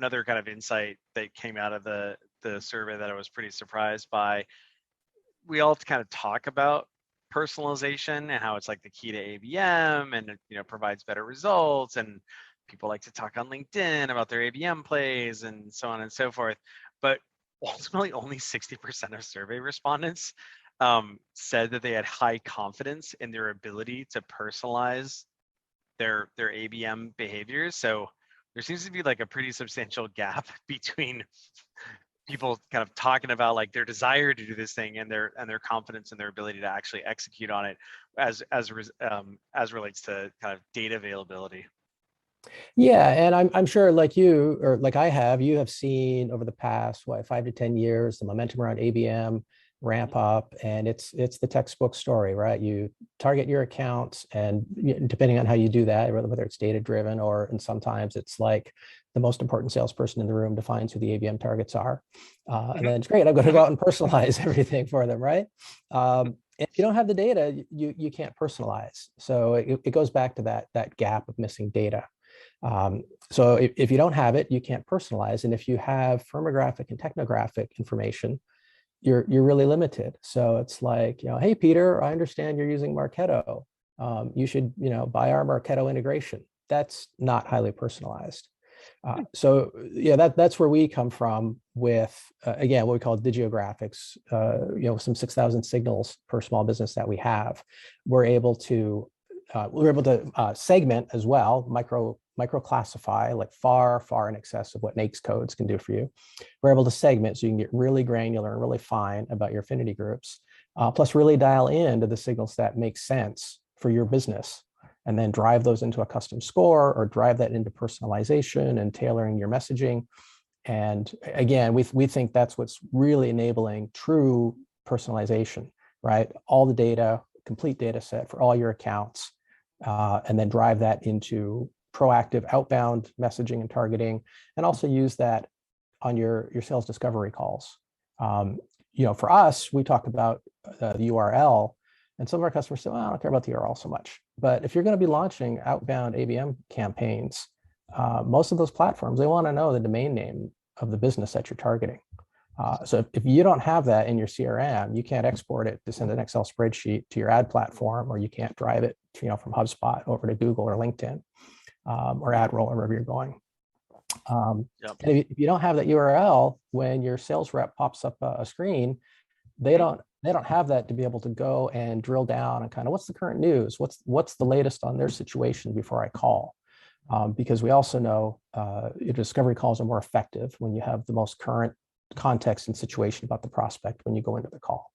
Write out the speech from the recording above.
another kind of insight that came out of the survey that I was pretty surprised by. We all kind of talk about personalization and how it's like the key to ABM, and provides better results, and people like to talk on LinkedIn about their ABM plays and so on and so forth. But ultimately, only 60% of survey respondents said that they had high confidence in their ability to personalize their ABM behaviors. So there seems to be like a pretty substantial gap between people kind of talking about like their desire to do this thing and their confidence in their ability to actually execute on it as relates to kind of data availability. Yeah, and I'm sure like you or like you have seen over the past 5 to 10 years the momentum around ABM ramp up, and it's the textbook story, right? You target your accounts, and depending on how you do that, whether it's data driven and sometimes it's like the most important salesperson in the room defines who the ABM targets are, and then it's great. I'm going to go out and personalize everything for them, right? If you don't have the data, you can't personalize. So it goes back to that gap of missing data. So if you don't have it, you can't personalize. And if you have firmographic and technographic information, you're really limited. So it's like, hey, Peter, I understand you're using Marketo. You should, buy our Marketo integration. That's not highly personalized. So yeah, that's where we come from with, again, what we call digiographics, some 6,000 signals per small business that we have. We're able to segment as well, micro classify, like far in excess of what NAICS codes can do for you. We're able to segment so you can get really granular and really fine about your affinity groups, plus really dial in to the signals that make sense for your business, and then drive those into a custom score or drive that into personalization and tailoring your messaging. And again, we think that's what's really enabling true personalization, right? All the data, complete data set for all your accounts, and then drive that into proactive outbound messaging and targeting, and also use that on your sales discovery calls. For us, we talk about the URL, and some of our customers say, well, I don't care about the URL so much. But if you're going to be launching outbound ABM campaigns, most of those platforms, they want to know the domain name of the business that you're targeting. So if you don't have that in your CRM, you can't export it to send an Excel spreadsheet to your ad platform, or you can't drive it, from HubSpot over to Google or LinkedIn, or AdRoll, or wherever you're going. And if you don't have that URL, when your sales rep pops up a screen, they don't have that to be able to go and drill down and kind of, what's the current news? What's the latest on their situation before I call? Because we also know your discovery calls are more effective when you have the most current context and situation about the prospect when you go into the call.